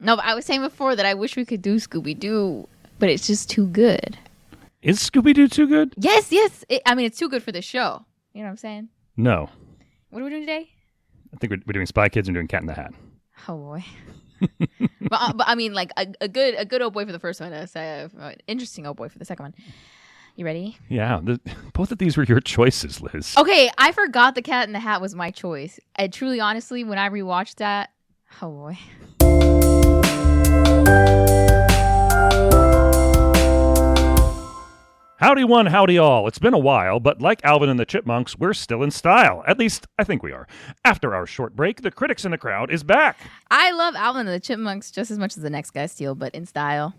No, but I was saying before that I wish we could do Scooby-Doo, but it's just too good. Is Scooby-Doo too good? Yes. It's too good for the show. You know what I'm saying? No. What are we doing today? I think we're doing Spy Kids and doing Cat in the Hat. Oh, boy. but I mean, like, a good old boy for the first one. An interesting old boy for the second one. You ready? Yeah. Both of these were your choices, Liz. Okay, I forgot the Cat in the Hat was my choice. And truly, honestly, when I rewatched that, oh, boy. Howdy one, howdy all. It's been a while, but like Alvin and the Chipmunks, we're still in style. At least, I think we are. After our short break, the Critics in the Crowd is back. I love Alvin and the Chipmunks just as much as the next guy, Steele, but in style,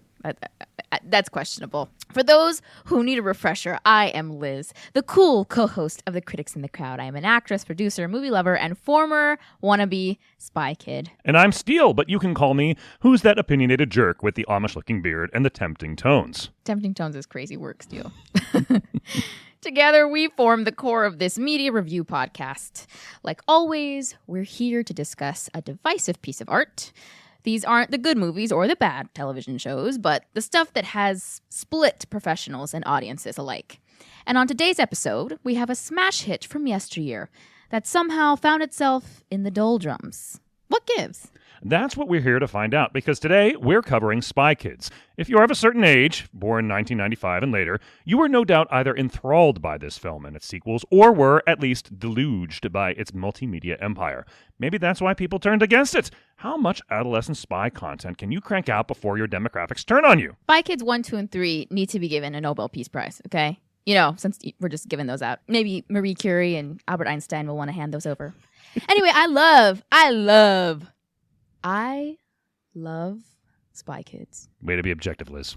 that's questionable. For those who need a refresher, I am Liz, the cool co-host of the Critics in the Crowd. I am an actress, producer, movie lover, and former wannabe spy kid. And I'm Steele, but you can call me Who's That Opinionated Jerk with the Amish-looking beard and the tempting tones. Tempting tones is crazy work, Steele. Together, we form the core of this media review podcast. Like always, we're here to discuss a divisive piece of art. These aren't the good movies or the bad television shows, but the stuff that has split professionals and audiences alike. And on today's episode, we have a smash hit from yesteryear that somehow found itself in the doldrums. What gives? That's what we're here to find out, because today we're covering Spy Kids. If you're of a certain age, born 1995 and later, you were no doubt either enthralled by this film and its sequels, or were at least deluged by its multimedia empire. Maybe that's why people turned against it. How much adolescent spy content can you crank out before your demographics turn on you? Spy Kids 1, 2, and 3 need to be given a Nobel Peace Prize, okay? You know, since we're just giving those out. Maybe Marie Curie and Albert Einstein will want to hand those over. Anyway, I love Spy Kids. Way to be objective, Liz.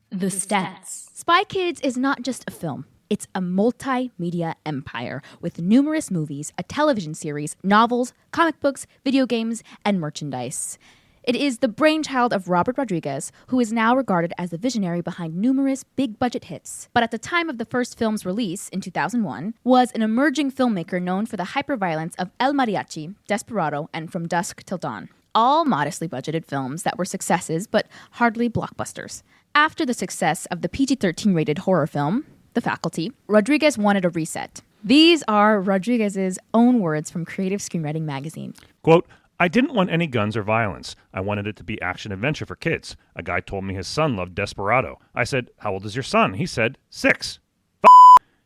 The stats. Spy Kids is not just a film. It's a multimedia empire with numerous movies, a television series, novels, comic books, video games, and merchandise. It is the brainchild of Robert Rodriguez, who is now regarded as the visionary behind numerous big-budget hits, but at the time of the first film's release in 2001, was an emerging filmmaker known for the hyperviolence of El Mariachi, Desperado, and From Dusk Till Dawn. All modestly budgeted films that were successes, but hardly blockbusters. After the success of the PG-13 rated horror film, The Faculty, Rodriguez wanted a reset. These are Rodriguez's own words from Creative Screenwriting magazine. Quote, I didn't want any guns or violence. I wanted it to be action-adventure for kids. A guy told me his son loved Desperado. I said, how old is your son? He said, 6.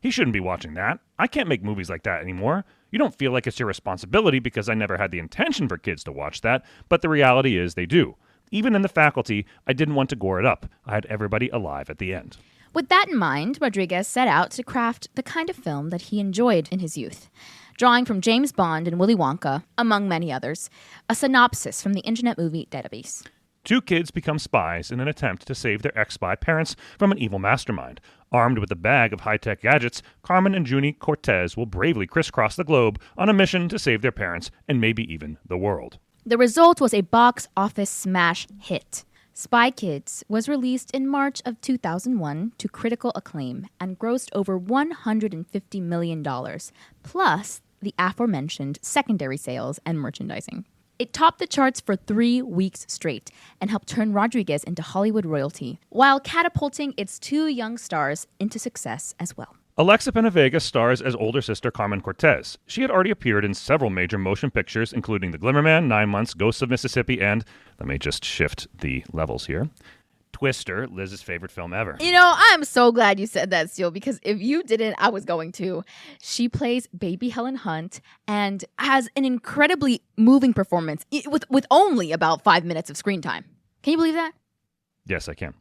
He shouldn't be watching that. I can't make movies like that anymore. You don't feel like it's your responsibility because I never had the intention for kids to watch that, but the reality is they do. Even in The Faculty, I didn't want to gore it up. I had everybody alive at the end. With that in mind, Rodriguez set out to craft the kind of film that he enjoyed in his youth. Drawing from James Bond and Willy Wonka, among many others, a synopsis from the Internet Movie Database. 2 kids become spies in an attempt to save their ex-spy parents from an evil mastermind. Armed with a bag of high-tech gadgets, Carmen and Junie Cortez will bravely crisscross the globe on a mission to save their parents and maybe even the world. The result was a box office smash hit. Spy Kids was released in March of 2001 to critical acclaim and grossed over $150 million, plus the aforementioned secondary sales and merchandising. It topped the charts for 3 weeks straight and helped turn Rodriguez into Hollywood royalty, while catapulting its 2 young stars into success as well. Alexa Penavega stars as older sister Carmen Cortez. She had already appeared in several major motion pictures, including The Glimmerman, 9 Months, Ghosts of Mississippi, and, let me just shift the levels here, Twister, Liz's favorite film ever. You know, I'm so glad you said that, Steele, because if you didn't, I was going to. She plays baby Helen Hunt and has an incredibly moving performance with only about 5 minutes of screen time. Can you believe that? Yes, I can.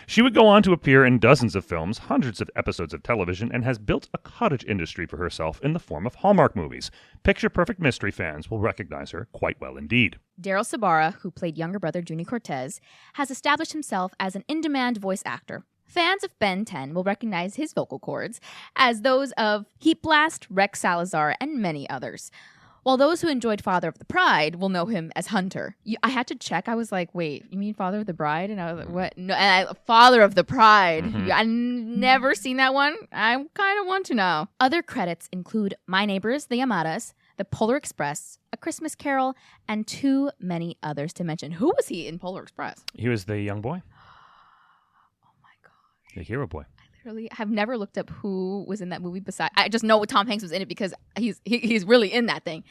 She would go on to appear in dozens of films, hundreds of episodes of television, and has built a cottage industry for herself in the form of Hallmark movies. Picture-perfect mystery fans will recognize her quite well indeed. Daryl Sabara, who played younger brother Junie Cortez, has established himself as an in-demand voice actor. Fans of Ben 10 will recognize his vocal cords as those of Heat Blast, Rex Salazar, and many others. While those who enjoyed Father of the Bride will know him as Hunter. I had to check. I was like, wait, you mean Father of the Bride? And I was like, what? No, Father of the Pride. Mm-hmm. I've never seen that one. I kind of want to know. Other credits include My Neighbors, The Amadas, The Polar Express, A Christmas Carol, and too many others to mention. Who was he in Polar Express? He was the young boy. Oh my God. The hero boy. I literally have never looked up who was in that movie besides. I just know Tom Hanks was in it because he's really in that thing.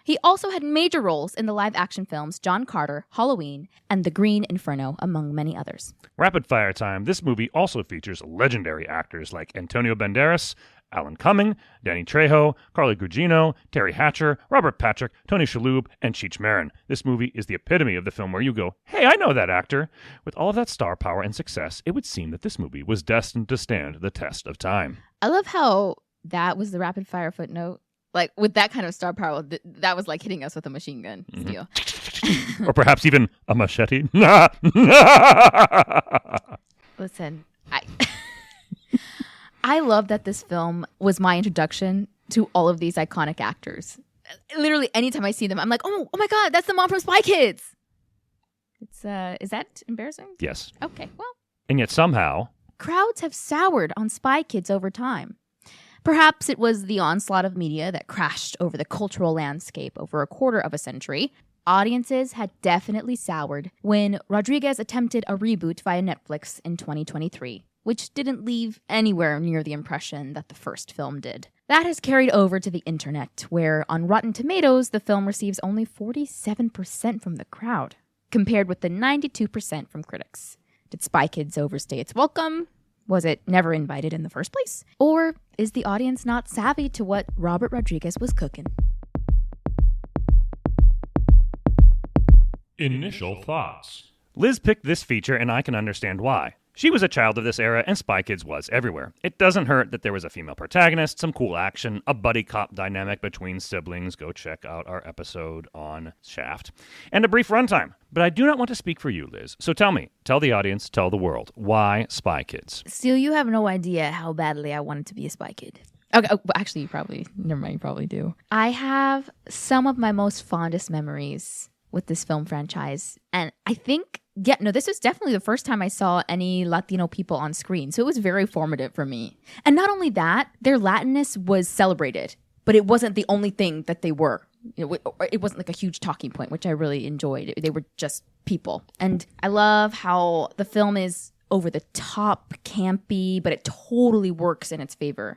He also had major roles in the live-action films John Carter, Halloween, and The Green Inferno, among many others. Rapid fire time. This movie also features legendary actors like Antonio Banderas, Alan Cumming, Danny Trejo, Carly Gugino, Terry Hatcher, Robert Patrick, Tony Shalhoub, and Cheech Marin. This movie is the epitome of the film where you go, hey, I know that actor. With all of that star power and success, it would seem that this movie was destined to stand the test of time. I love how that was the rapid fire footnote. Like, with that kind of star power, that was like hitting us with a machine gun, Steele. Or perhaps even a machete. Listen, I love that this film was my introduction to all of these iconic actors. Literally, anytime I see them, I'm like, oh my God, that's the mom from Spy Kids. Is that embarrassing? Yes. Okay, well. And yet somehow, crowds have soured on Spy Kids over time. Perhaps it was the onslaught of media that crashed over the cultural landscape over a quarter of a century. Audiences had definitely soured when Rodriguez attempted a reboot via Netflix in 2023, which didn't leave anywhere near the impression that the first film did. That has carried over to the internet, where on Rotten Tomatoes, the film receives only 47% from the crowd, compared with the 92% from critics. Did Spy Kids overstay its welcome? Was it never invited in the first place? Or is the audience not savvy to what Robert Rodriguez was cooking? Initial thoughts. Liz picked this feature, and I can understand why. She was a child of this era, and Spy Kids was everywhere. It doesn't hurt that there was a female protagonist, some cool action, a buddy cop dynamic between siblings. Go check out our episode on Shaft. And a brief runtime. But I do not want to speak for you, Liz. So tell me, tell the audience, tell the world, why Spy Kids? Steele, you have no idea how badly I wanted to be a Spy Kid. Okay, actually, you probably do. I have some of my most fondest memories with this film franchise. And I think, this was definitely the first time I saw any Latino people on screen. So it was very formative for me. And not only that, their Latinness was celebrated, but it wasn't the only thing that they were. It wasn't like a huge talking point, which I really enjoyed. They were just people. And I love how the film is over the top, campy, but it totally works in its favor.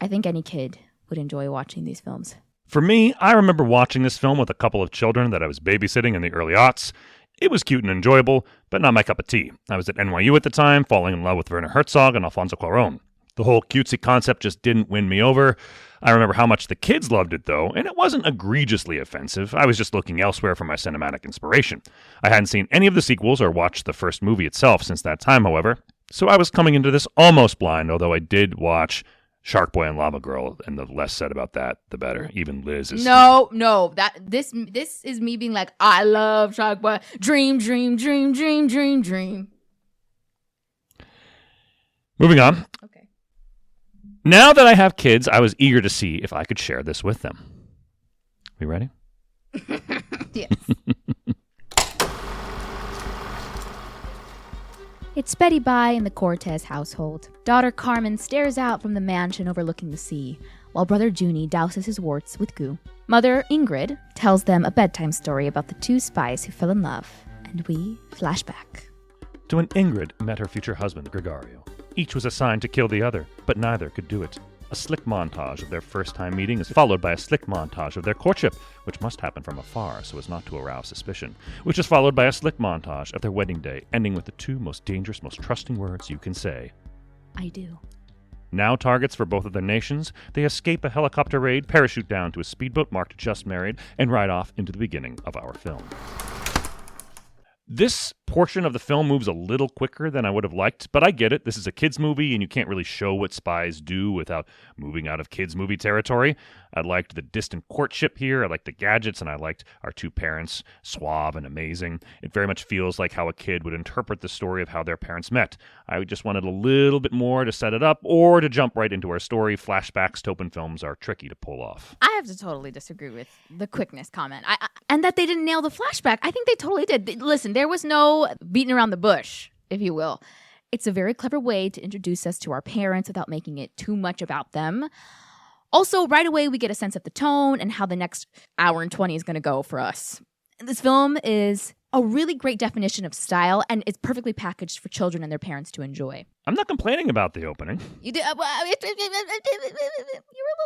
I think any kid would enjoy watching these films. For me, I remember watching this film with a couple of children that I was babysitting in the early aughts. It was cute and enjoyable, but not my cup of tea. I was at NYU at the time, falling in love with Werner Herzog and Alfonso Cuarón. The whole cutesy concept just didn't win me over. I remember how much the kids loved it, though, and it wasn't egregiously offensive. I was just looking elsewhere for my cinematic inspiration. I hadn't seen any of the sequels or watched the first movie itself since that time, however, so I was coming into this almost blind, although I did watch Shark Boy and Lava Girl, and the less said about that, the better. Even Liz is... No, this is me being like, I love Shark Boy. Dream, dream, dream, dream, dream, dream. Moving on. Okay. Now that I have kids, I was eager to see if I could share this with them. We ready? Yes. It's Betty Bye in the Cortez household. Daughter Carmen stares out from the mansion overlooking the sea, while brother Junie douses his warts with goo. Mother Ingrid tells them a bedtime story about the two spies who fell in love, and we flash back. To when Ingrid met her future husband, Gregario. Each was assigned to kill the other, but neither could do it. A slick montage of their first-time meeting is followed by a slick montage of their courtship, which must happen from afar so as not to arouse suspicion, which is followed by a slick montage of their wedding day, ending with the two most dangerous, most trusting words you can say. I do. Now targets for both of their nations, they escape a helicopter raid, parachute down to a speedboat marked Just Married, and ride off into the beginning of our film. This portion of the film moves a little quicker than I would have liked, but I get it. This is a kids' movie, and you can't really show what spies do without moving out of kids' movie territory. I liked the distant courtship here. I liked the gadgets, and I liked our two parents, suave and amazing. It very much feels like how a kid would interpret the story of how their parents met. I just wanted a little bit more to set it up or to jump right into our story. Flashbacks to open films are tricky to pull off. I have to totally disagree with the quickness comment. And that they didn't nail the flashback. I think they totally did. Listen, there was no beating around the bush, if you will. It's a very clever way to introduce us to our parents without making it too much about them. Also, right away, we get a sense of the tone and how the next hour and 20 is going to go for us. This film is a really great definition of style, and it's perfectly packaged for children and their parents to enjoy. I'm not complaining about the opening. You you're a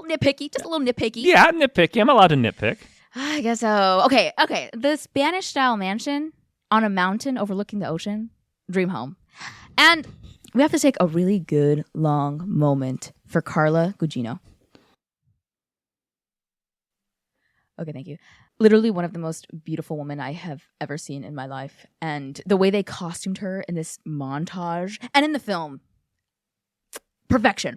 little nitpicky, just a little nitpicky. Yeah, nitpicky. I'm allowed to nitpick. I guess so. Okay. The Spanish-style mansion on a mountain overlooking the ocean, dream home. And we have to take a really good, long moment for Carla Gugino. Okay, thank you. Literally one of the most beautiful women I have ever seen in my life. And the way they costumed her in this montage and in the film, perfection.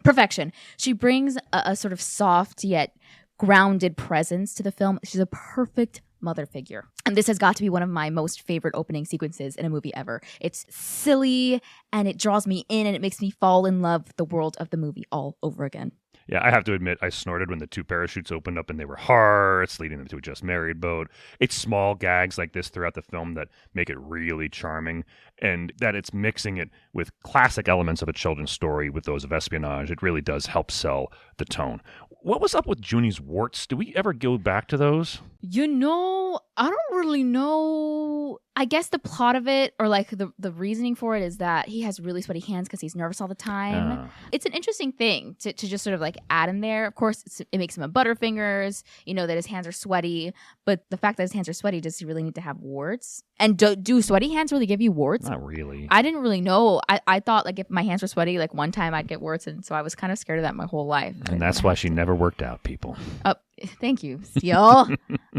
She brings a sort of soft yet grounded presence to the film. She's a perfect mother figure. And this has got to be one of my most favorite opening sequences in a movie ever. It's silly and it draws me in and it makes me fall in love with the world of the movie all over again. Yeah, I have to admit, I snorted when the two parachutes opened up and they were hearts, leading them to a just married boat. It's small gags like this throughout the film that make it really charming, and that it's mixing it with classic elements of a children's story with those of espionage. It really does help sell the tone. What was up with Junie's warts? Do we ever go back to those? I don't really know. I guess the plot of it, or like the reasoning for it, is that he has really sweaty hands because he's nervous all the time. It's an interesting thing to just sort of like add in there. Of course, it makes him a butterfingers, that his hands are sweaty. But the fact that his hands are sweaty, does he really need to have warts? And do sweaty hands really give you warts? Not really. I didn't really know. I thought like if my hands were sweaty, like one time I'd get warts. And so I was kind of scared of that my whole life. And that's why she never worked out, people. Oh, thank you, Steele.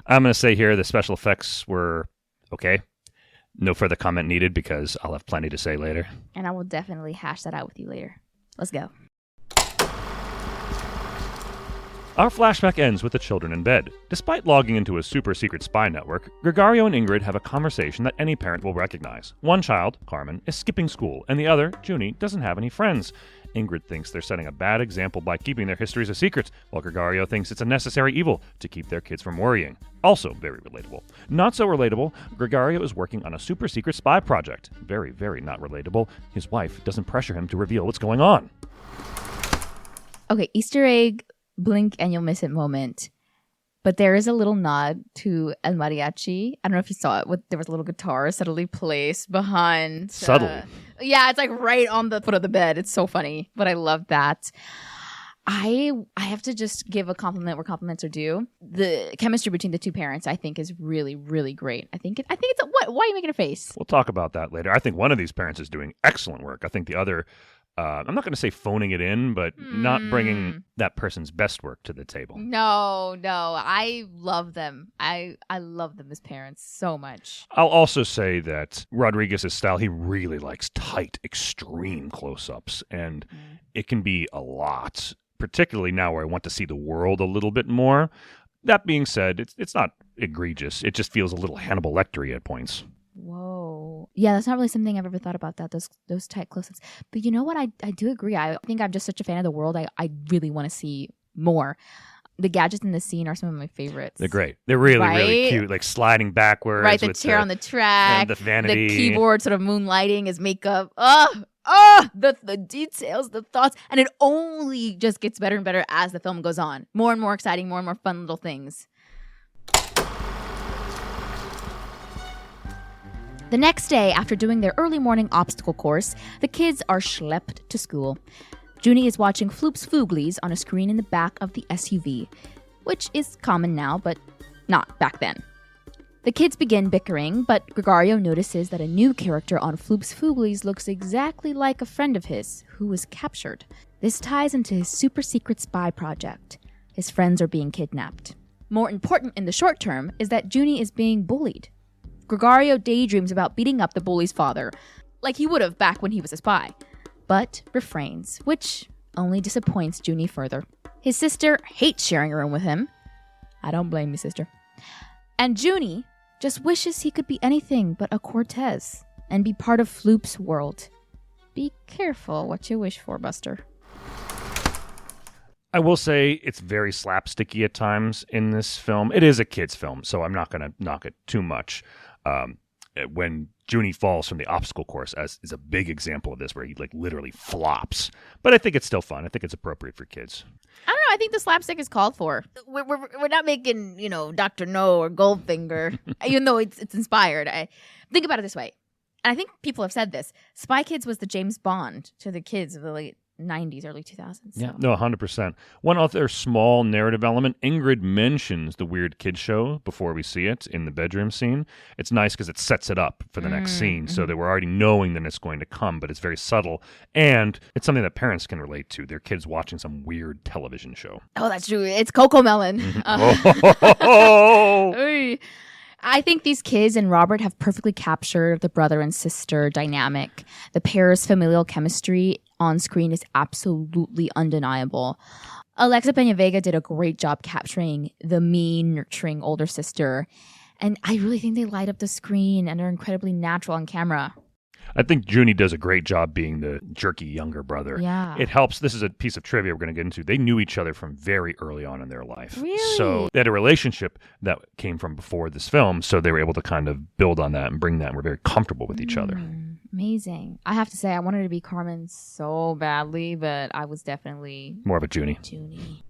I'm going to say here the special effects were okay. No further comment needed because I'll have plenty to say later. And I will definitely hash that out with you later. Let's go. Our flashback ends with the children in bed. Despite logging into a super secret spy network, Gregario and Ingrid have a conversation that any parent will recognize. One child, Carmen, is skipping school, and the other, Junie, doesn't have any friends. Ingrid thinks they're setting a bad example by keeping their histories a secret, while Gregario thinks it's a necessary evil to keep their kids from worrying. Also very relatable. Not so relatable, Gregario is working on a super secret spy project. Very, very not relatable. His wife doesn't pressure him to reveal what's going on. Okay, Easter egg, blink and you'll miss it moment. But there is a little nod to El Mariachi. I don't know if you saw it. There was a little guitar subtly placed behind. Subtly. Yeah, it's like right on the foot of the bed. It's so funny, but I love that. I have to just give a compliment where compliments are due. The chemistry between the two parents, I think, is really, really great. I think it's what? Why are you making a face? We'll talk about that later. I think one of these parents is doing excellent work. I think the other, I'm not going to say phoning it in, but not bringing that person's best work to the table. No, I love them. I love them as parents so much. I'll also say that Rodriguez's style, he really likes tight, extreme close-ups, and it can be a lot, particularly now where I want to see the world a little bit more. That being said, it's not egregious. It just feels a little Hannibal Lecter-y at points. Whoa. Yeah, that's not really something I've ever thought about, that those tight close-ups. But you know what? I do agree. I think I'm just such a fan of the world. I really want to see more. The gadgets in the scene are some of my favorites. They're great. They're really, really cute. Like sliding backwards. Right, the chair on the track. And the vanity. The keyboard sort of moonlighting, his makeup. The details, the thoughts. And it only just gets better and better as the film goes on. More and more exciting, more and more fun little things. The next day, after doing their early morning obstacle course, the kids are schlepped to school. Junie is watching Floops Fooglies on a screen in the back of the SUV, which is common now, but not back then. The kids begin bickering, but Gregario notices that a new character on Floops Fooglies looks exactly like a friend of his who was captured. This ties into his super secret spy project. His friends are being kidnapped. More important in the short term is that Junie is being bullied. Gregario daydreams about beating up the bully's father, like he would have back when he was a spy, but refrains, which only disappoints Junie further. His sister hates sharing a room with him. I don't blame you, sister. And Junie just wishes he could be anything but a Cortez and be part of Floop's world. Be careful what you wish for, Buster. I will say it's very slapsticky at times in this film. It is a kid's film, so I'm not going to knock it too much. When Junie falls from the obstacle course is a big example of this, where he like literally flops. But I think it's still fun. I think it's appropriate for kids. I don't know. I think the slapstick is called for. We're not making, Dr. No or Goldfinger, even though it's inspired. I think about it this way. And I think people have said this. Spy Kids was the James Bond to the kids of the late 90s, early 2000s. So. Yeah, no, 100%. One other small narrative element, Ingrid mentions the weird kid show before we see it in the bedroom scene. It's nice because it sets it up for the next scene so that we're already knowing that it's going to come, but it's very subtle. And it's something that parents can relate to. Their kids watching some weird television show. Oh, that's true. It's Coco Melon. I think these kids and Robert have perfectly captured the brother and sister dynamic. The pair's familial chemistry on screen is absolutely undeniable. Alexa Pena-Vega did a great job capturing the mean, nurturing older sister. And I really think they light up the screen and are incredibly natural on camera. I think Junie does a great job being the jerky younger brother. Yeah. It helps. This is a piece of trivia we're going to get into. They knew each other from very early on in their life. Really? So they had a relationship that came from before this film, so they were able to kind of build on that and bring that, and we're very comfortable with each other. Amazing. I have to say, I wanted to be Carmen so badly, but I was definitely... More of a Junie. Junie.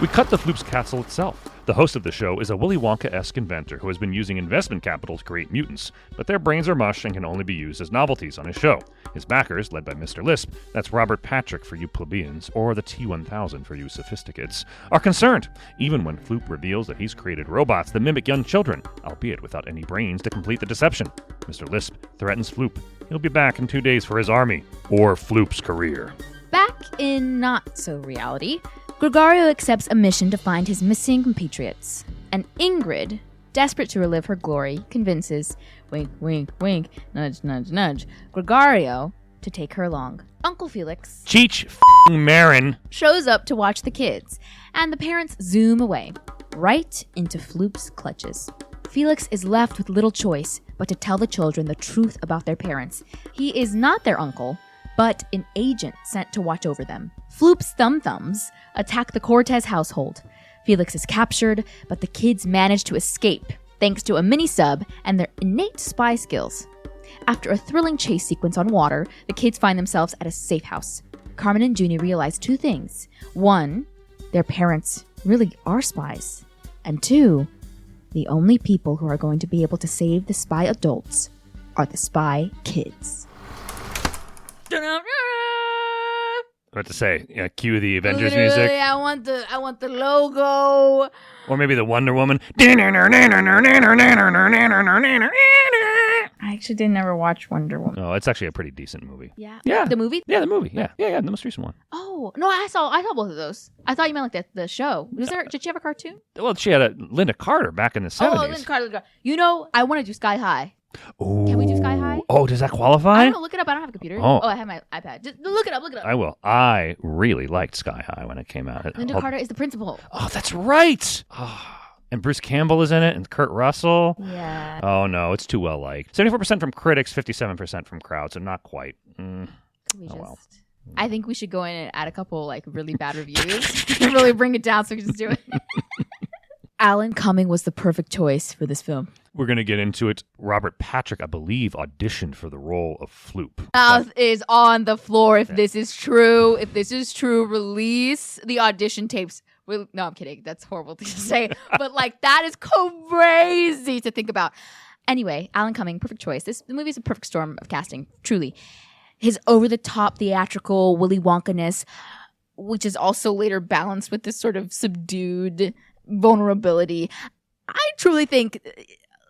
We cut to Floop's castle itself. The host of the show is a Willy Wonka-esque inventor who has been using investment capital to create mutants, but their brains are mush and can only be used as novelties on his show. His backers, led by Mr. Lisp, that's Robert Patrick for you plebeians, or the T-1000 for you sophisticates, are concerned, even when Floop reveals that he's created robots that mimic young children, albeit without any brains to complete the deception. Mr. Lisp threatens Floop. He'll be back in 2 days for his army, or Floop's career. Back in not-so-reality, Gregario accepts a mission to find his missing compatriots. And Ingrid, desperate to relive her glory, convinces, wink, wink, wink, nudge, nudge, nudge, Gregario to take her along. Uncle Felix, Cheech Marin, shows up to watch the kids, and the parents zoom away, right into Floop's clutches. Felix is left with little choice but to tell the children the truth about their parents. He is not their uncle, but an agent sent to watch over them. Floop's thumb-thumbs attack the Cortez household. Felix is captured, but the kids manage to escape thanks to a mini-sub and their innate spy skills. After a thrilling chase sequence on water, the kids find themselves at a safe house. Carmen and Junie realize two things. One, their parents really are spies. And two, the only people who are going to be able to save the spy adults are the spy kids. What to say? Cue the Avengers Literally, music, I want the logo. or maybe the Wonder Woman. I actually didn't ever watch Wonder Woman. Oh, it's actually a pretty decent movie. Yeah. Yeah. The movie? Yeah, the movie. Yeah, the most recent one. Oh no, I saw both of those. I thought you meant like the show. Did she have a cartoon? Well, she had a Linda Carter back in the 70s. Oh, Linda Carter. I want to do Sky High. Ooh. Can we do Sky High? Oh, does that qualify? I don't know. Look it up. I don't have a computer. Oh. I have my iPad. Just look it up. I will. I really liked Sky High when it came out. Linda Carter is the principal. Oh, that's right. Oh, and Bruce Campbell is in it, and Kurt Russell. Yeah. Oh, no, it's too well liked. 74% from critics, 57% from crowds, so not quite. Well. I think we should go in and add a couple like really bad reviews to really bring it down so we can just do it. Alan Cumming was the perfect choice for this film. We're going to get into it. Robert Patrick, I believe, auditioned for the role of Floop. Mouth is on the floor. If this is true, release the audition tapes. No, I'm kidding. That's horrible to say. But like that is crazy to think about. Anyway, Alan Cumming, perfect choice. The movie is a perfect storm of casting, truly. His over-the-top theatrical Willy Wonka-ness, which is also later balanced with this sort of subdued vulnerability. I truly think,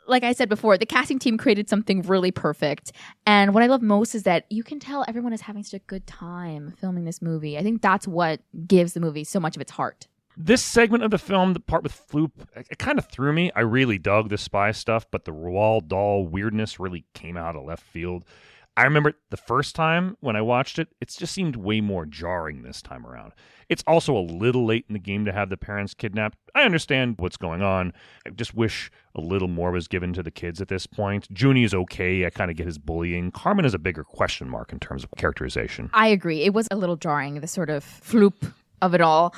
like I said before, the casting team created something really perfect. And what I love most is that you can tell everyone is having such a good time filming this movie. I think that's what gives the movie so much of its heart. This segment of the film, the part with Floop, it kind of threw me. I really dug the spy stuff, but the Roald Dahl weirdness really came out of left field. I remember the first time when I watched it, it just seemed way more jarring this time around. It's also a little late in the game to have the parents kidnapped. I understand what's going on. I just wish a little more was given to the kids at this point. Junie is okay. I kind of get his bullying. Carmen is a bigger question mark in terms of characterization. I agree. It was a little jarring, the sort of Floop of it all.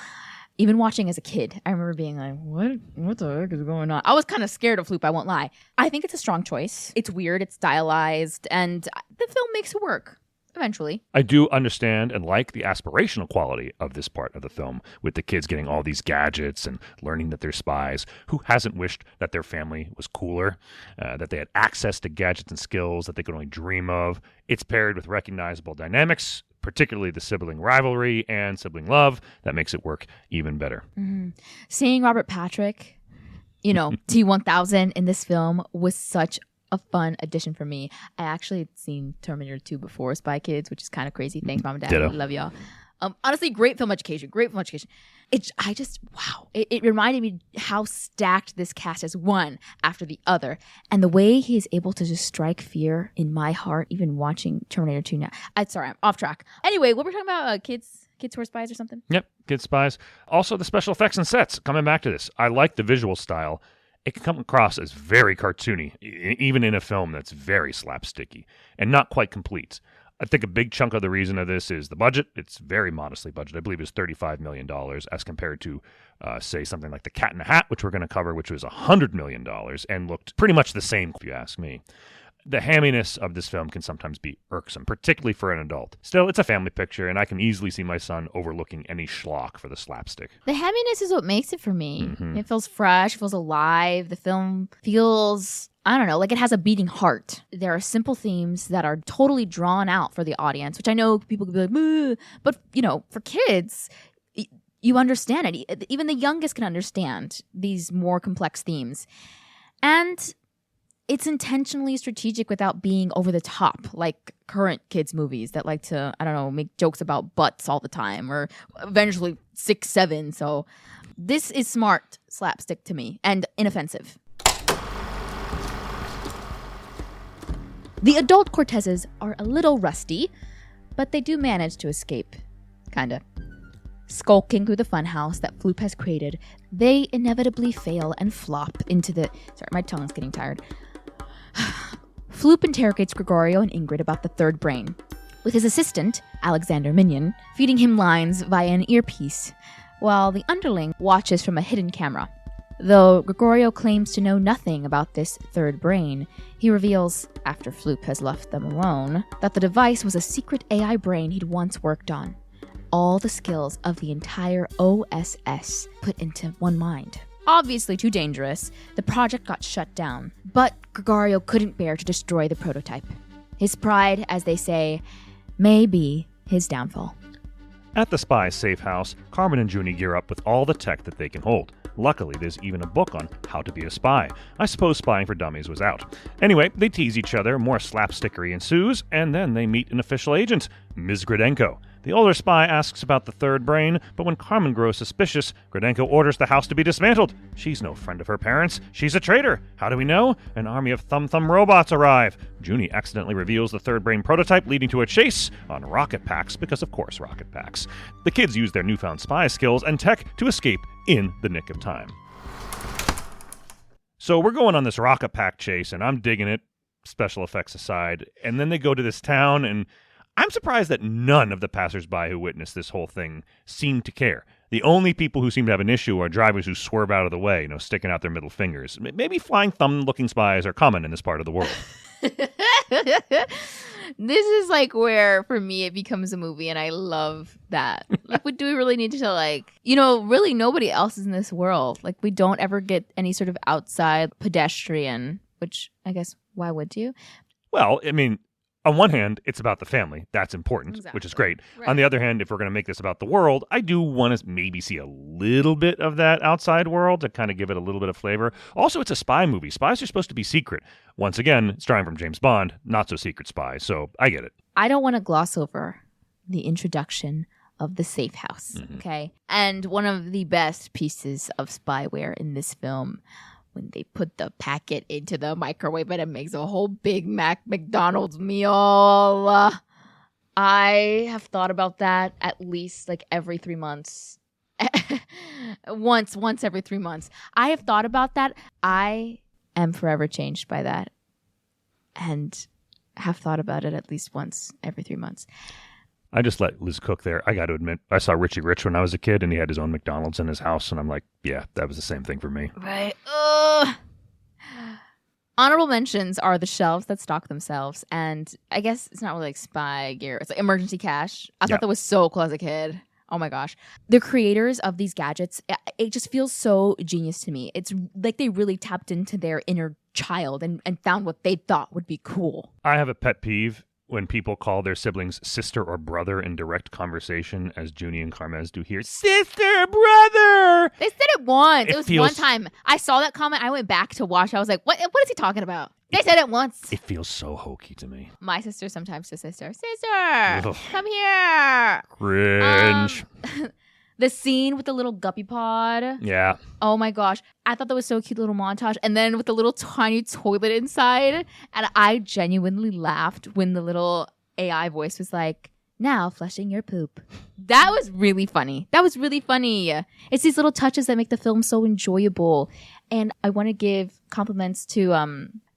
Even watching as a kid, I remember being like, what the heck is going on? I was kind of scared of Floop, I won't lie. I think it's a strong choice. It's weird, it's stylized, and the film makes it work. eventually. I do understand and like the aspirational quality of this part of the film, with the kids getting all these gadgets and learning that they're spies. Who hasn't wished that their family was cooler, that they had access to gadgets and skills that they could only dream of? It's paired with recognizable dynamics, particularly the sibling rivalry and sibling love, that makes it work even better. Mm-hmm. Seeing Robert Patrick, T-1000 in this film was such a fun addition for me. I actually had seen Terminator 2 before Spy Kids, which is kind of crazy. Thanks, Mom and Dad. Ditto. Love y'all. Honestly, great film education. It reminded me how stacked this cast is, one after the other. And the way he is able to just strike fear in my heart, even watching Terminator 2 now. Sorry, I'm off track. Anyway, what we're talking about, kids who are spies or something? Yep, kid spies. Also, the special effects and sets. Coming back to this, I like the visual style. It can come across as very cartoony, even in a film that's very slapsticky and not quite complete. I think a big chunk of the reason of this is the budget. It's very modestly budgeted. I believe it's $35 million as compared to, say, something like The Cat in the Hat, which we're going to cover, which was $100 million and looked pretty much the same, if you ask me. The hamminess of this film can sometimes be irksome, particularly for an adult. Still, it's a family picture, and I can easily see my son overlooking any schlock for the slapstick. The hamminess is what makes it for me. Mm-hmm. It feels fresh, feels alive. The film feels, I don't know, like it has a beating heart. There are simple themes that are totally drawn out for the audience, which I know people could be like, "Meh," but, for kids, you understand it. Even the youngest can understand these more complex themes. And it's intentionally strategic without being over the top, like current kids' movies that like to, I don't know, make jokes about butts all the time, or eventually 6, 7. So this is smart slapstick to me and inoffensive. The adult Cortezes are a little rusty, but they do manage to escape. Kinda. Skulking through the funhouse that Floop has created, they inevitably fail and flop into the... Sorry, my tongue's getting tired. Floop interrogates Gregorio and Ingrid about the third brain, with his assistant, Alexander Minion, feeding him lines via an earpiece, while the underling watches from a hidden camera. Though Gregorio claims to know nothing about this third brain, he reveals, after Floop has left them alone, that the device was a secret AI brain he'd once worked on. All the skills of the entire OSS put into one mind. Obviously too dangerous, the project got shut down, but Gregorio couldn't bear to destroy the prototype. His pride, as they say, may be his downfall. At the spy's safe house, Carmen and Junie gear up with all the tech that they can hold. Luckily, there's even a book on how to be a spy. I suppose Spying for Dummies was out. Anyway, they tease each other, more slapstickery ensues, and then they meet an official agent, Ms. Gradenko. The older spy asks about the third brain, but when Carmen grows suspicious, Gradenko orders the house to be dismantled. She's no friend of her parents. She's a traitor. How do we know? An army of thumb robots arrive. Junie accidentally reveals the third brain prototype, leading to a chase on rocket packs, because of course rocket packs. The kids use their newfound spy skills and tech to escape in the nick of time. So we're going on this rocket pack chase, and I'm digging it, special effects aside, and then they go to this town, and I'm surprised that none of the passersby who witnessed this whole thing seem to care. The only people who seem to have an issue are drivers who swerve out of the way, sticking out their middle fingers. Maybe flying thumb-looking spies are common in this part of the world. This is like where, for me, it becomes a movie, and I love that. Do we really need to, really nobody else is in this world. We don't ever get any sort of outside pedestrian, which I guess, why would you? Well, on one hand, it's about the family. That's important, exactly. Which is great. Right. On the other hand, if we're going to make this about the world, I do want to maybe see a little bit of that outside world to kind of give it a little bit of flavor. Also, it's a spy movie. Spies are supposed to be secret. Once again, starring from James Bond, not so secret spy, so I get it. I don't want to gloss over the introduction of the safe house, okay? And one of the best pieces of spyware in this film, when they put the packet into the microwave and it makes a whole Big Mac McDonald's meal. I have thought about that at least every 3 months. once every 3 months. I have thought about that. I am forever changed by that. And have thought about it at least once every 3 months. I just let Liz cook there. I got to admit, I saw Richie Rich when I was a kid, and he had his own McDonald's in his house, and I'm like, yeah, that was the same thing for me. Right. Honorable mentions are the shelves that stock themselves, and I guess it's not really like spy gear. It's like emergency cash. I thought that was so cool as a kid. Oh my gosh. The creators of these gadgets, it just feels so genius to me. It's like they really tapped into their inner child and found what they thought would be cool. I have a pet peeve when people call their siblings sister or brother in direct conversation, as Junie and Carmez do here. Sister, brother! They said it once. It was feels... one time. I saw that comment. I went back to watch. I was like, what is he talking about? They said it once. It feels so hokey to me. My sister sometimes says sister. Sister, come here. Cringe. The scene with the little guppy pod. Yeah. Oh my gosh. I thought that was so cute, little montage. And then with the little tiny toilet inside. And I genuinely laughed when the little AI voice was like, now flushing your poop. That was really funny. It's these little touches that make the film so enjoyable. And I want to give compliments to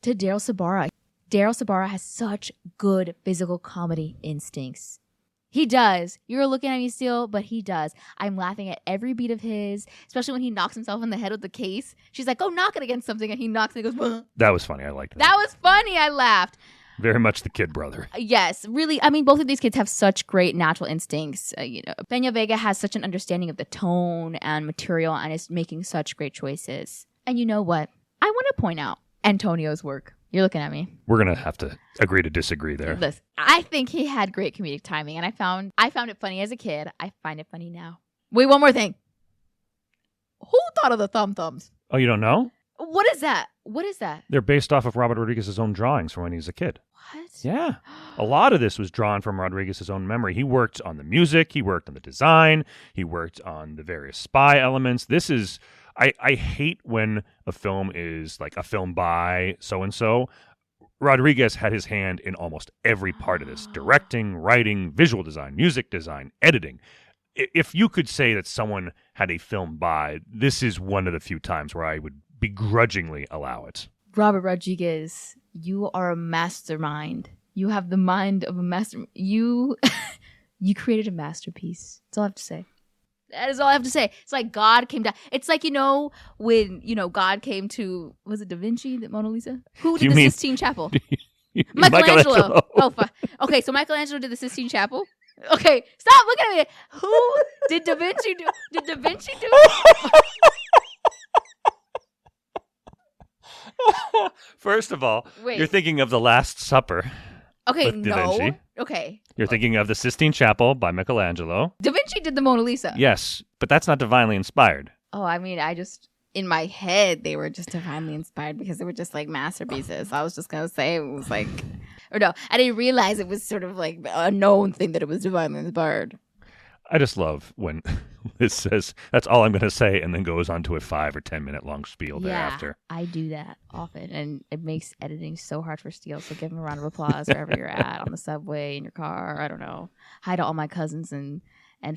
Daryl Sabara. Daryl Sabara has such good physical comedy instincts. He does. You're looking at me still, but he does. I'm laughing at every beat of his, especially when he knocks himself in the head with the case. She's like, go knock it against something, and he knocks it and he goes, "Wah." That was funny. I liked that. That was funny. I laughed. Very much the kid brother. Yes, really. I mean, both of these kids have such great natural instincts. Peña Vega has such an understanding of the tone and material and is making such great choices. And you know what? I want to point out Antonio's work. You're looking at me. We're going to have to agree to disagree there. Listen, I think he had great comedic timing, and I found it funny as a kid. I find it funny now. Wait, one more thing. Who thought of the thumbs? Oh, you don't know? What is that? They're based off of Robert Rodriguez's own drawings from when he was a kid. What? Yeah. A lot of this was drawn from Rodriguez's own memory. He worked on the music. He worked on the design. He worked on the various spy elements. This is... I hate when a film is like a film by so-and-so. Rodriguez had his hand in almost every part of this. Directing, writing, visual design, music design, editing. If you could say that someone had a film by, this is one of the few times where I would begrudgingly allow it. Robert Rodriguez, you are a mastermind. You have the mind of a master. You created a masterpiece. That's all I have to say. That is all I have to say. It's like God came down. It's like, when, God came to, was it Da Vinci, the Mona Lisa? Who did the Sistine Chapel? Michelangelo. Oh, okay, so Michelangelo did the Sistine Chapel? Okay, stop looking at me. Who did Da Vinci do? Did Da Vinci do it? First of all, You're thinking of The Last Supper. Okay, with Da Vinci. Okay. You're thinking of the Sistine Chapel by Michelangelo. Da Vinci did the Mona Lisa. Yes, but that's not divinely inspired. Oh, I mean, in my head, they were just divinely inspired because they were just like masterpieces. I was just going to say it was like, or no, I didn't realize it was sort of like a known thing that it was divinely inspired. I just love when it says, that's all I'm going to say, and then goes on to a 5 or 10 minute long spiel thereafter. I do that often, and it makes editing so hard for Steele, so give him a round of applause wherever you're at, on the subway, in your car, I don't know. Hi to all my cousins and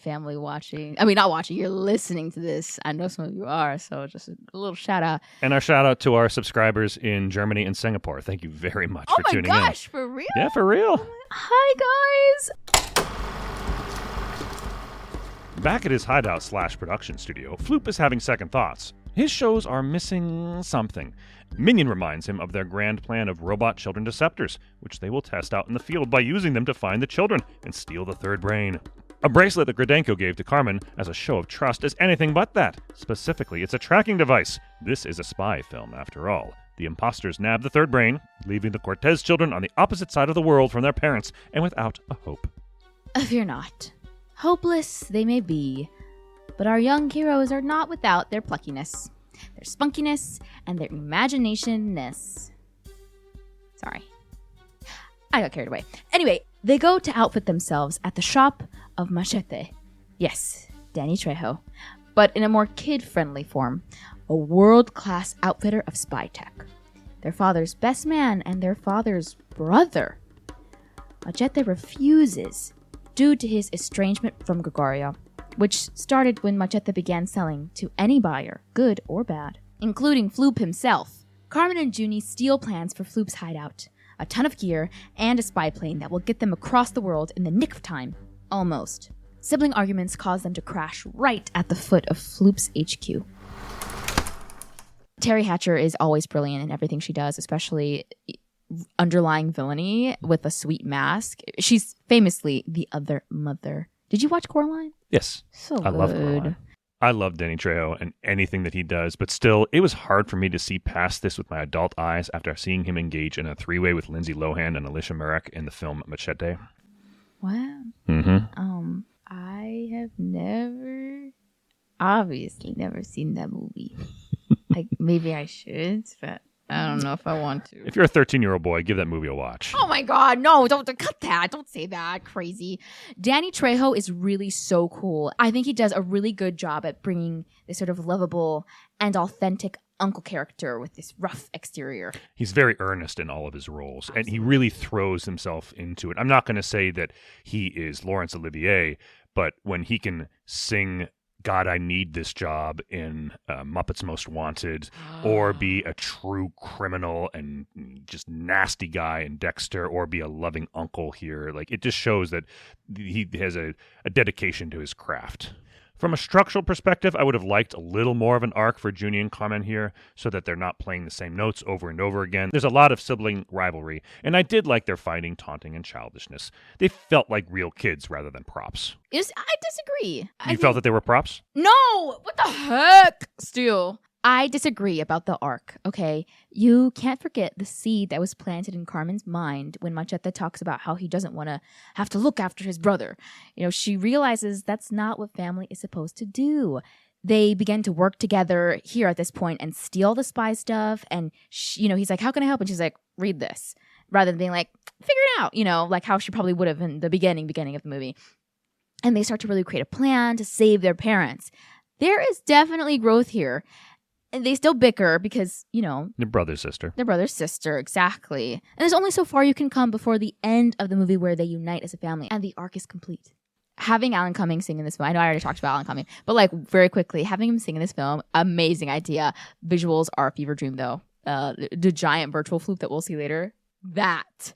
family watching. I mean, not watching, you're listening to this. I know some of you are, so just a little shout out. And our shout out to our subscribers in Germany and Singapore. Thank you very much for tuning in. Oh my gosh, for real? Yeah, for real. Hi, guys. Back at his hideout/production studio, Floop is having second thoughts. His shows are missing something. Minion reminds him of their grand plan of robot children deceptors, which they will test out in the field by using them to find the children and steal the third brain. A bracelet that Gradenko gave to Carmen as a show of trust is anything but that. Specifically, it's a tracking device. This is a spy film, after all. The imposters nab the third brain, leaving the Cortez children on the opposite side of the world from their parents and without a hope. Fear not. Hopeless they may be, but our young heroes are not without their pluckiness, their spunkiness, and their imagination-ness. Sorry. I got carried away. Anyway, they go to outfit themselves at the shop of Machete. Yes, Danny Trejo. But in a more kid-friendly form, a world-class outfitter of spy tech. Their father's best man and their father's brother. Machete refuses due to his estrangement from Gregorio, which started when Machete began selling to any buyer, good or bad, including Floop himself. Carmen and Junie steal plans for Floop's hideout, a ton of gear, and a spy plane that will get them across the world in the nick of time. Almost. Sibling arguments cause them to crash right at the foot of Floop's HQ. Terry Hatcher is always brilliant in everything she does, especially underlying villainy with a sweet mask. She's famously the other mother. Did you watch Coraline? Yes. So I love Coraline. I love Danny Trejo and anything that he does, but still, it was hard for me to see past this with my adult eyes after seeing him engage in a three-way with Lindsay Lohan and Alicia Murek in the film Machete. Wow. Mm-hmm. I have obviously never seen that movie. Maybe I should, but I don't know if I want to. If you're a 13-year-old boy, give that movie a watch. Oh my God, no, don't cut that. Don't say that. Crazy. Danny Trejo is really so cool. I think he does a really good job at bringing this sort of lovable and authentic uncle character with this rough exterior. He's very earnest in all of his roles, and he really throws himself into it. I'm not going to say that he is Laurence Olivier, but when he can sing God, I Need This Job in Muppets Most Wanted, or be a true criminal and just nasty guy in Dexter, or be a loving uncle here. Like, it just shows that he has a dedication to his craft. From a structural perspective, I would have liked a little more of an arc for Junie and Carmen here so that they're not playing the same notes over and over again. There's a lot of sibling rivalry, and I did like their fighting, taunting, and childishness. They felt like real kids rather than props. I disagree. You felt that they were props? No! What the heck, Steele? I disagree about the arc, okay? You can't forget the seed that was planted in Carmen's mind when Machete talks about how he doesn't want to have to look after his brother. She realizes that's not what family is supposed to do. They begin to work together here at this point and steal the spy stuff. And, he's like, how can I help? And she's like, read this. Rather than being like, figure it out, like how she probably would have in the beginning of the movie. And they start to really create a plan to save their parents. There is definitely growth here. And they still bicker because, Their brother's sister. Their brother's sister, exactly. And there's only so far you can come before the end of the movie where they unite as a family. And the arc is complete. Having Alan Cumming sing in this film, I know I already talked about Alan Cumming, but very quickly, having him sing in this film, amazing idea. Visuals are a fever dream though. The giant virtual flute that we'll see later, that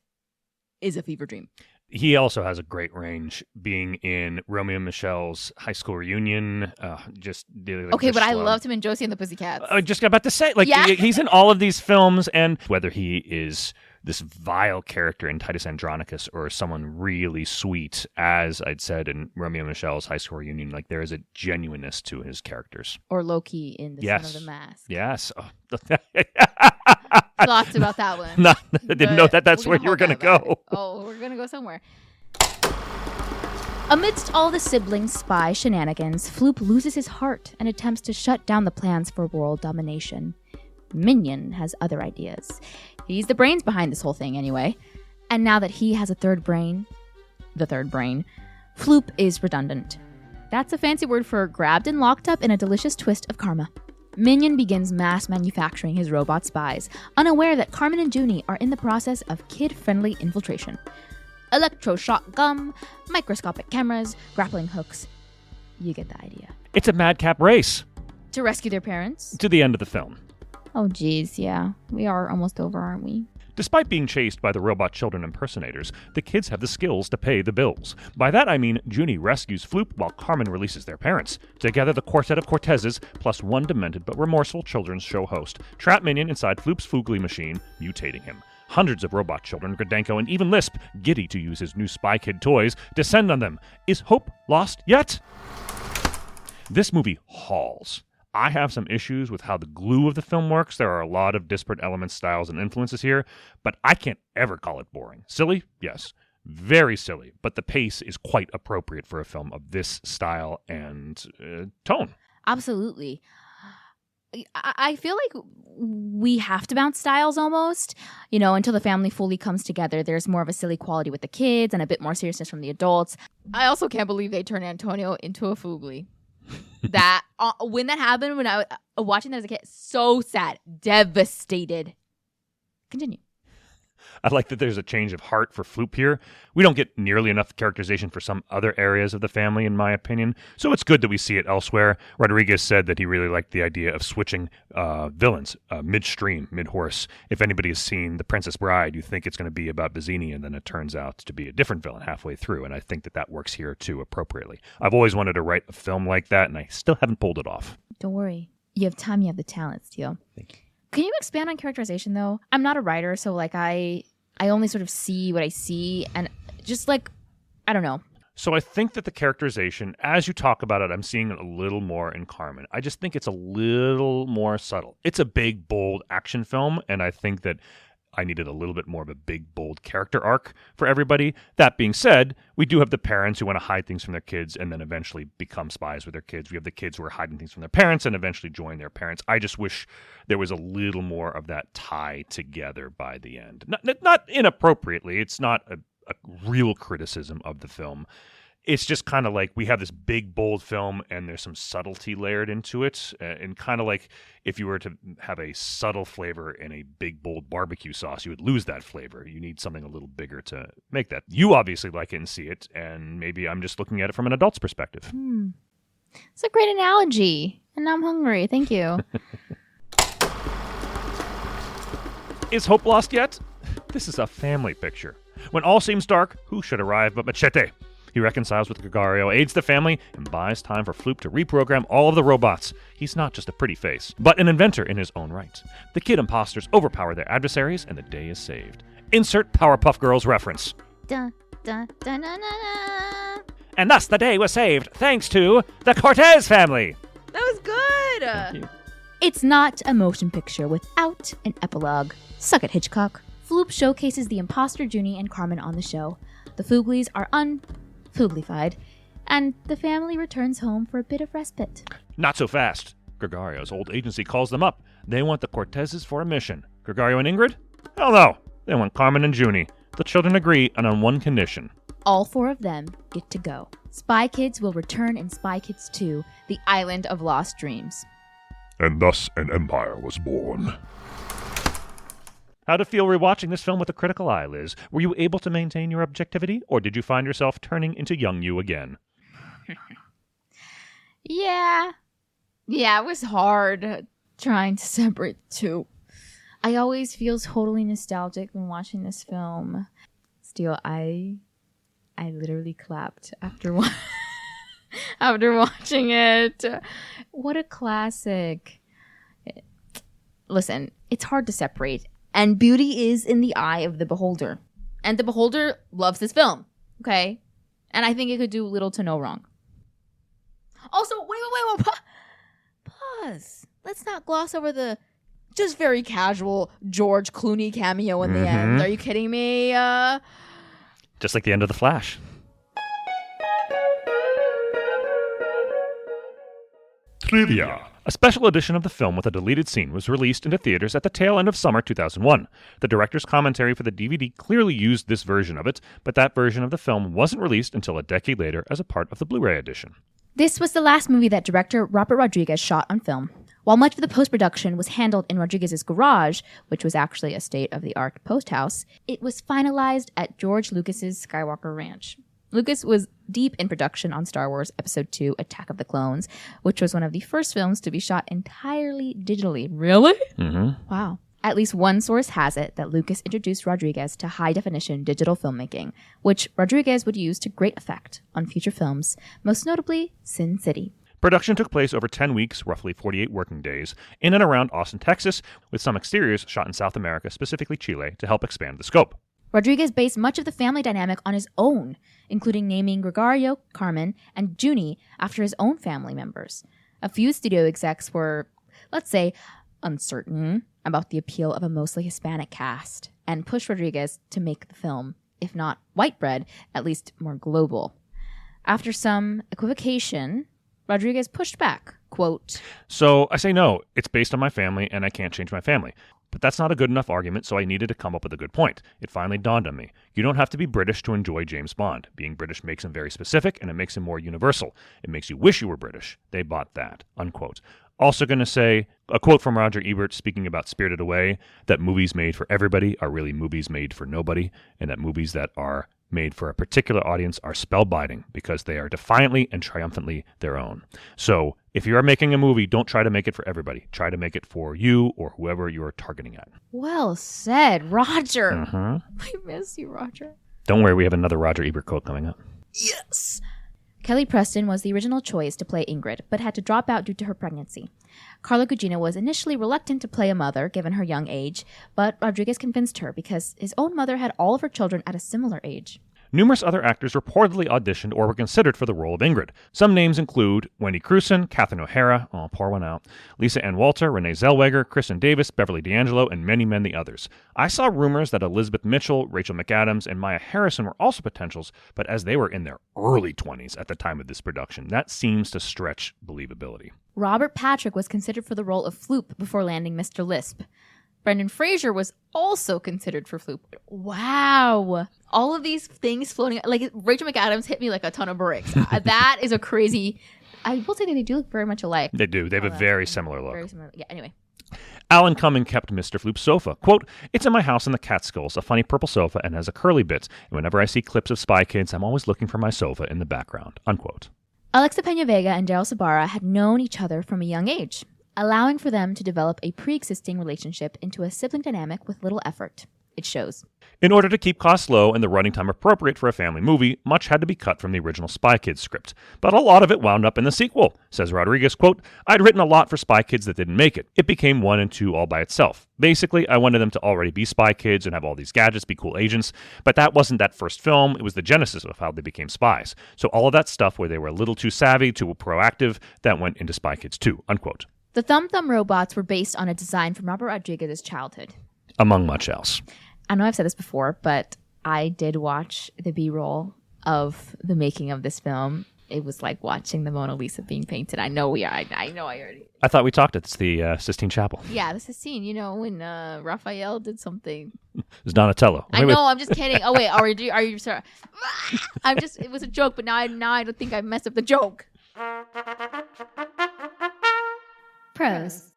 is a fever dream. He also has a great range, being in Romeo and Michelle's high school reunion. Okay, but I loved him in Josie and the Pussycats. I just got about to say, he's in all of these films, and whether he is this vile character in Titus Andronicus or someone really sweet, as I'd said in Romeo and Michelle's high school reunion, there is a genuineness to his characters. Or Loki in The Son of the Mask. Yes. Oh. Thoughts about that one. I didn't know that's where you were going to go. Oh, we're going to go somewhere. Amidst all the sibling spy shenanigans, Floop loses his heart and attempts to shut down the plans for world domination. Minion has other ideas. He's the brains behind this whole thing anyway. And now that he has the third brain, Floop is redundant. That's a fancy word for grabbed and locked up in a delicious twist of karma. Minion begins mass manufacturing his robot spies, unaware that Carmen and Junie are in the process of kid-friendly infiltration. Electroshock gum, microscopic cameras, grappling hooks. You get the idea. It's a madcap race. To rescue their parents? To the end of the film. Oh, geez, yeah. We are almost over, aren't we? Despite being chased by the robot children impersonators, the kids have the skills to pay the bills. By that I mean Junie rescues Floop while Carmen releases their parents. Together, the quartet of Cortezes, plus one demented but remorseful children's show host, trap Minion inside Floop's Foogly machine, mutating him. Hundreds of robot children, Grodenko, and even Lisp, giddy to use his new Spy Kid toys, descend on them. Is hope lost yet? This movie hauls. I have some issues with how the glue of the film works. There are a lot of disparate elements, styles, and influences here, but I can't ever call it boring. Silly? Yes. Very silly, but the pace is quite appropriate for a film of this style and tone. Absolutely. I feel like we have to bounce styles almost, until the family fully comes together. There's more of a silly quality with the kids and a bit more seriousness from the adults. I also can't believe they turned Antonio into a Foogly. That when that happened, when I was watching that as a kid, so sad, devastated. Continue. I like that there's a change of heart for Floop here. We don't get nearly enough characterization for some other areas of the family, in my opinion, so it's good that we see it elsewhere. Rodriguez said that he really liked the idea of switching villains midstream, mid-horse. If anybody has seen The Princess Bride, you think it's going to be about Vizzini, and then it turns out to be a different villain halfway through, and I think that works here, too, appropriately. I've always wanted to write a film like that, and I still haven't pulled it off. Don't worry. You have time, you have the talent, Steele. Thank you. Can you expand on characterization, though? I'm not a writer, so like I only sort of see what I see, and just like, I don't know. So I think that the characterization, as you talk about it, I'm seeing it a little more in Carmen. I just think it's a little more subtle. It's a big, bold action film, and I think that I needed a little bit more of a big, bold character arc for everybody. That being said, we do have the parents who want to hide things from their kids and then eventually become spies with their kids. We have the kids who are hiding things from their parents and eventually join their parents. I just wish there was a little more of that tie together by the end. Not inappropriately. It's not a real criticism of the film. It's just kind of like we have this big, bold film and there's some subtlety layered into it. And kind of like if you were to have a subtle flavor in a big, bold barbecue sauce, you would lose that flavor. You need something a little bigger to make that. You obviously like it and see it, and maybe I'm just looking at it from an adult's perspective. It's a great analogy, and now I'm hungry. Thank you. Is hope lost yet? This is a family picture. When all seems dark, who should arrive but Machete? He reconciles with Gregario, aids the family, and buys time for Floop to reprogram all of the robots. He's not just a pretty face, but an inventor in his own right. The kid imposters overpower their adversaries, and the day is saved. Insert Powerpuff Girls reference. Dun, dun, dun, dun, dun, dun. And thus the day was saved, thanks to the Cortez family. That was good. Thank you. It's not a motion picture without an epilogue. Suck it, Hitchcock. Floop showcases the imposter Junie and Carmen on the show. The Fooglies are unfooglified, and the family returns home for a bit of respite. Not so fast. Gregario's old agency calls them up. They want the Cortezes for a mission. Gregario and Ingrid? Hell no. They want Carmen and Junie. The children agree, and on one condition. All 4 of them get to go. Spy Kids will return in Spy Kids 2, The Island of Lost Dreams. And thus an empire was born. How'd it feel rewatching this film with a critical eye, Liz? Were you able to maintain your objectivity, or did you find yourself turning into young you again? Yeah, it was hard trying to separate the two. I always feel totally nostalgic when watching this film. Steele, I literally clapped after after watching it. What a classic. Listen, it's hard to separate. And beauty is in the eye of the beholder. And the beholder loves this film, okay? And I think it could do little to no wrong. Also, wait. Pause. Let's not gloss over the just very casual George Clooney cameo in the end. Are you kidding me? Just like the end of The Flash. Trivia. A special edition of the film with a deleted scene was released into theaters at the tail end of summer 2001. The director's commentary for the DVD clearly used this version of it, but that version of the film wasn't released until a decade later as a part of the Blu-ray edition. This was the last movie that director Robert Rodriguez shot on film. While much of the post-production was handled in Rodriguez's garage, which was actually a state-of-the-art post house, it was finalized at George Lucas's Skywalker Ranch. Lucas was deep in production on Star Wars Episode II, Attack of the Clones, which was one of the first films to be shot entirely digitally. Really? Wow. At least one source has it that Lucas introduced Rodriguez to high-definition digital filmmaking, which Rodriguez would use to great effect on future films, most notably Sin City. Production took place over 10 weeks, roughly 48 working days, in and around Austin, Texas, with some exteriors shot in South America, specifically Chile, to help expand the scope. Rodriguez based much of the family dynamic on his own, including naming Gregario, Carmen, and Junie after his own family members. A few studio execs were, let's say, uncertain about the appeal of a mostly Hispanic cast, and pushed Rodriguez to make the film, if not white bread, at least more global. After some equivocation, Rodriguez pushed back, quote, So I say no, it's based on my family and I can't change my family. But that's not a good enough argument, so I needed to come up with a good point. It finally dawned on me. You don't have to be British to enjoy James Bond. Being British makes him very specific, and it makes him more universal. It makes you wish you were British. They bought that, unquote. Also going to say, a quote from Roger Ebert speaking about Spirited Away, that movies made for everybody are really movies made for nobody, and that movies that are made for a particular audience are spellbinding because they are defiantly and triumphantly their own. So if you are making a movie, don't try to make it for everybody. Try to make it for you or whoever you are targeting at. Well said, Roger. Uh-huh. I miss you, Roger. Don't worry, we have another Roger Ebert quote coming up. Yes. Kelly Preston was the original choice to play Ingrid, but had to drop out due to her pregnancy. Carla Gugino was initially reluctant to play a mother, given her young age, but Rodriguez convinced her because his own mother had all of her children at a similar age. Numerous other actors reportedly auditioned or were considered for the role of Ingrid. Some names include Wendy Crewson, Catherine O'Hara, pour one out, Lisa Ann Walter, Renee Zellweger, Kristen Davis, Beverly D'Angelo, and many others. I saw rumors that Elizabeth Mitchell, Rachel McAdams, and Maya Harrison were also potentials, but as they were in their early 20s at the time of this production, that seems to stretch believability. Robert Patrick was considered for the role of Floop before landing Mr. Lisp. Brendan Fraser was also considered for Floop. Wow. All of these things floating. Like, Rachel McAdams hit me like a ton of bricks. That is a crazy... I will say that they do look very much alike. They do. They have a very similar look. Very similar. Yeah, anyway. Alan Cumming kept Mr. Floop's sofa. Quote, "It's in my house in the Catskills, a funny purple sofa, and has a curly bit. And whenever I see clips of Spy Kids, I'm always looking for my sofa in the background." Unquote. Alexa Pena Vega and Daryl Sabara had known each other from a young age, allowing for them to develop a pre-existing relationship into a sibling dynamic with little effort. It shows. In order to keep costs low and the running time appropriate for a family movie, much had to be cut from the original Spy Kids script. But a lot of it wound up in the sequel. Says Rodriguez, quote, "I'd written a lot for Spy Kids that didn't make it. It became 1 and 2 all by itself. Basically, I wanted them to already be Spy Kids and have all these gadgets, be cool agents. But that wasn't that first film. It was the genesis of how they became spies. So all of that stuff where they were a little too savvy, too proactive, that went into Spy Kids 2, unquote. The Thumb Thumb robots were based on a design from Robert Rodriguez's childhood. Among much else. I know I've said this before, but I did watch the B-roll of the making of this film. It was like watching the Mona Lisa being painted. I know we are. I know I already. I thought we talked. It's the Sistine Chapel. Yeah, the Sistine. You know, when Raphael did something. It's Donatello. I know. I'm just kidding. Oh wait, are you sorry? I'm just. It was a joke, but now I don't think I messed up the joke. Pros.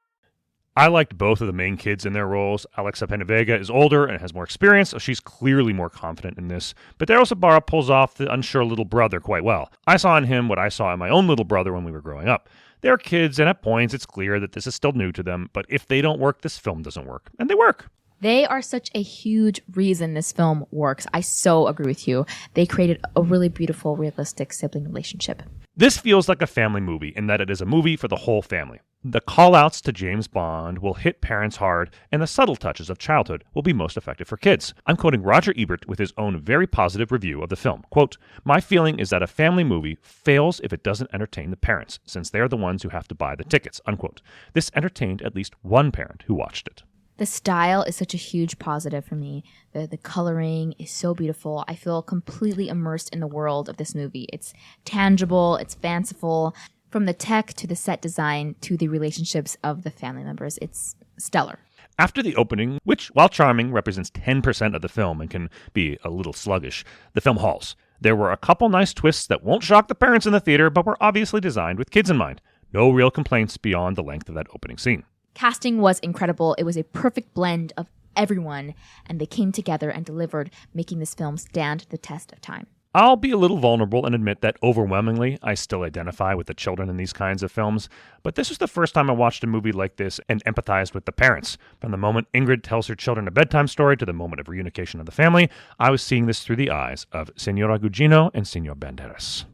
I liked both of the main kids in their roles. Alexa Pena Vega is older and has more experience, so she's clearly more confident in this. But Daryl Sabara pulls off the unsure little brother quite well. I saw in him what I saw in my own little brother when we were growing up. They're kids, and at points it's clear that this is still new to them, but if they don't work, this film doesn't work. And they work. They are such a huge reason this film works. I so agree with you. They created a really beautiful, realistic sibling relationship. This feels like a family movie in that it is a movie for the whole family. The call-outs to James Bond will hit parents hard, and the subtle touches of childhood will be most effective for kids. I'm quoting Roger Ebert with his own very positive review of the film. Quote, "My feeling is that a family movie fails if it doesn't entertain the parents, since they're the ones who have to buy the tickets." Unquote. This entertained at least one parent who watched it. The style is such a huge positive for me. The coloring is so beautiful. I feel completely immersed in the world of this movie. It's tangible, it's fanciful. From the tech to the set design to the relationships of the family members, it's stellar. After the opening, which, while charming, represents 10% of the film and can be a little sluggish, the film halts. There were a couple nice twists that won't shock the parents in the theater, but were obviously designed with kids in mind. No real complaints beyond the length of that opening scene. Casting was incredible. It was a perfect blend of everyone, and they came together and delivered, making this film stand the test of time. I'll be a little vulnerable and admit that overwhelmingly, I still identify with the children in these kinds of films, but this was the first time I watched a movie like this and empathized with the parents. From the moment Ingrid tells her children a bedtime story to the moment of reunification of the family, I was seeing this through the eyes of Senora Gugino and Senor Banderas.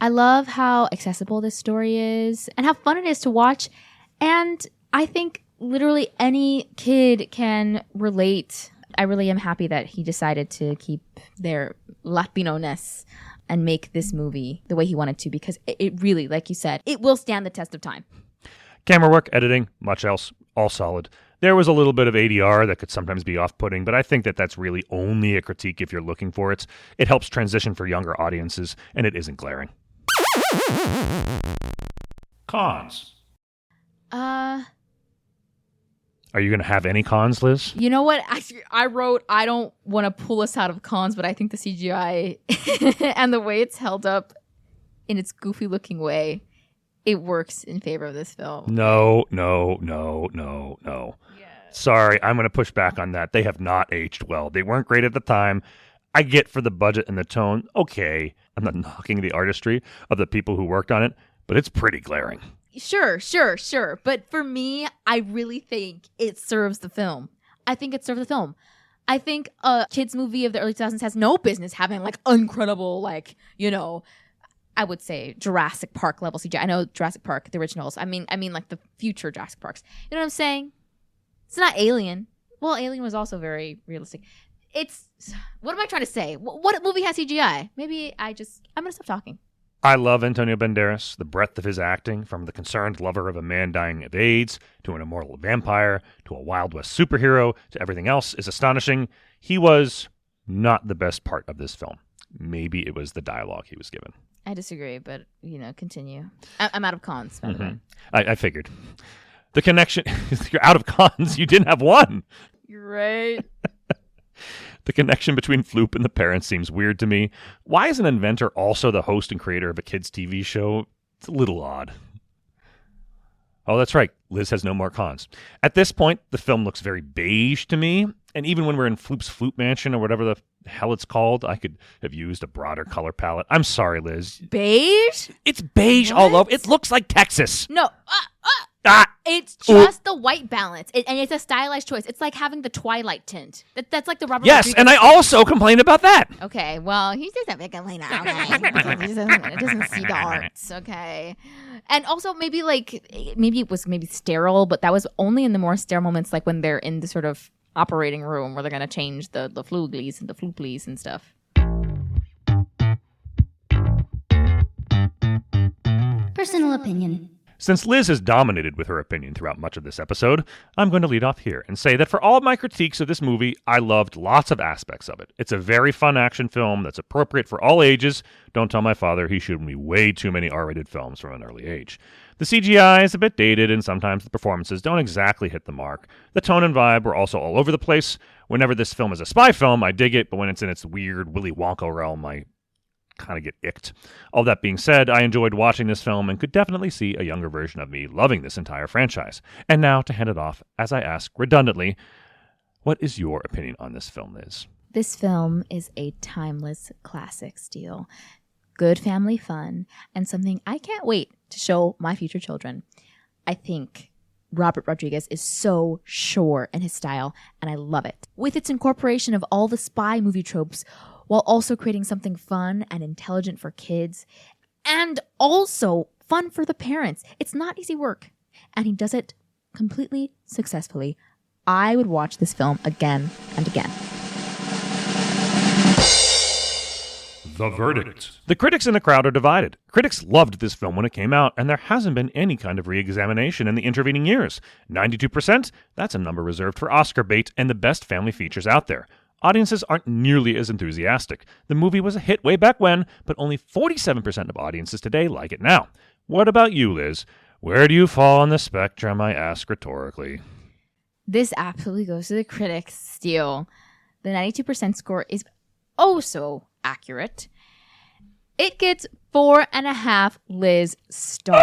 I love how accessible this story is and how fun it is to watch, and I think literally any kid can relate. I really am happy that he decided to keep their Latino-ness and make this movie the way he wanted to, because it really, like you said, it will stand the test of time. Camera work, editing, much else, all solid. There was a little bit of ADR that could sometimes be off-putting, but I think that that's really only a critique if you're looking for it. It helps transition for younger audiences, and it isn't glaring. Cons. Are you going to have any cons, Liz? You know what? I wrote, I don't want to pull us out of cons, but I think the CGI and the way it's held up in its goofy looking way, it works in favor of this film. No. Yeah. Sorry, I'm going to push back on that. They have not aged well. They weren't great at the time. I get for the budget and the tone, okay. I'm not knocking the artistry of the people who worked on it, but it's pretty glaring. Sure. But for me, I really think it serves the film. I think it serves the film. I think a kids movie of the early 2000s has no business having like incredible, like, you know, I would say Jurassic Park level CGI. I know Jurassic Park, the originals. I mean like the future Jurassic Parks. You know what I'm saying? It's not Alien. Well, Alien was also very realistic. What am I trying to say? What movie has CGI? Maybe I'm going to stop talking. I love Antonio Banderas. The breadth of his acting, from the concerned lover of a man dying of AIDS, to an immortal vampire, to a Wild West superhero, to everything else, is astonishing. He was not the best part of this film. Maybe it was the dialogue he was given. I disagree, but, continue. I'm out of cons, by the way. I figured. The connection... You're out of cons. You didn't have one. You're right. The connection between Floop and the parents seems weird to me. Why is an inventor also the host and creator of a kids' TV show? It's a little odd. Oh, that's right. Liz has no more cons. At this point, the film looks very beige to me. And even when we're in Floop's Floop Mansion or whatever the hell it's called, I could have used a broader color palette. I'm sorry, Liz. Beige? It's beige all over. It looks like Texas. No. It's just the white balance, and it's a stylized choice. It's like having the Twilight tint. That's like the Robert. Yes, Rodriguez and I also complained about that. Okay, well, he doesn't make a complaint. Okay, it doesn't see the arts. Okay, and also maybe it was sterile, but that was only in the more sterile moments, like when they're in the sort of operating room where they're gonna change the fluglies and the flooplies and stuff. Personal opinion. Since Liz has dominated with her opinion throughout much of this episode, I'm going to lead off here and say that for all of my critiques of this movie, I loved lots of aspects of it. It's a very fun action film that's appropriate for all ages. Don't tell my father, he showed me way too many R-rated films from an early age. The CGI is a bit dated, and sometimes the performances don't exactly hit the mark. The tone and vibe were also all over the place. Whenever this film is a spy film, I dig it, but when it's in its weird Willy Wonka realm, I kind of get icked. All that being said, I enjoyed watching this film and could definitely see a younger version of me loving this entire franchise. And now, to hand it off, as I ask redundantly, what is your opinion on this film, Liz? This film is a timeless classic, Steele. Good family fun, and something I can't wait to show my future children. I think Robert Rodriguez is so sure in his style, and I love it. With its incorporation of all the spy movie tropes, while also creating something fun and intelligent for kids, and also fun for the parents. It's not easy work, and he does it completely successfully. I would watch this film again and again. The verdict. The critics in the crowd are divided. Critics loved this film when it came out, and there hasn't been any kind of re-examination in the intervening years. 92%? That's a number reserved for Oscar bait and the best family features out there. Audiences aren't nearly as enthusiastic. The movie was a hit way back when, but only 47% of audiences today like it now. What about you, Liz? Where do you fall on the spectrum, I ask rhetorically. This absolutely goes to the critics, Steele. The 92% score is oh so accurate. It gets 4.5 Liz stars.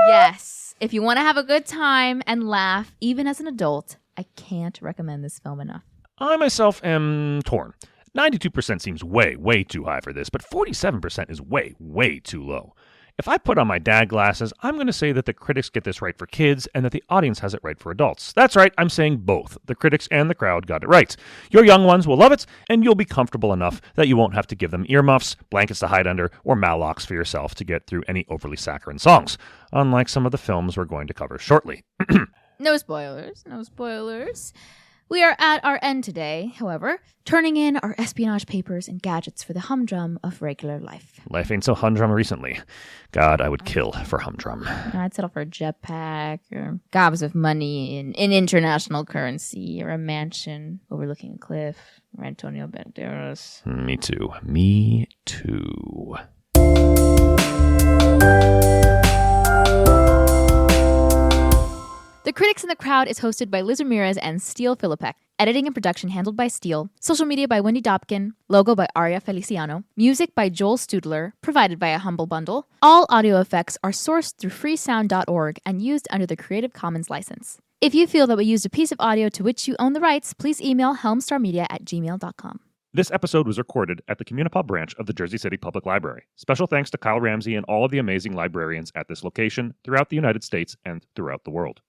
Yes. If you want to have a good time and laugh, even as an adult, I can't recommend this film enough. I myself am torn. 92% seems way, way too high for this, but 47% is way, way too low. If I put on my dad glasses, I'm going to say that the critics get this right for kids and that the audience has it right for adults. That's right, I'm saying both. The critics and the crowd got it right. Your young ones will love it, and you'll be comfortable enough that you won't have to give them earmuffs, blankets to hide under, or Malox for yourself to get through any overly saccharine songs, unlike some of the films we're going to cover shortly. No spoilers, no spoilers. We are at our end today, however, turning in our espionage papers and gadgets for the humdrum of regular life. Life ain't so humdrum recently. God, I would kill for humdrum. I'd settle for a jetpack or gobs of money in international currency or a mansion overlooking a cliff or Antonio Banderas. Me too. Me too. The Critics in the Crowd is hosted by Liz Ramirez and Steele Philippek. Editing and production handled by Steele. Social media by Wendy Dobkin. Logo by Aria Feliciano. Music by Joel Studler, provided by a Humble Bundle. All audio effects are sourced through freesound.org and used under the Creative Commons license. If you feel that we used a piece of audio to which you own the rights, please email helmstarmedia@gmail.com. This episode was recorded at the Communipop branch of the Jersey City Public Library. Special thanks to Kyle Ramsey and all of the amazing librarians at this location throughout the United States and throughout the world.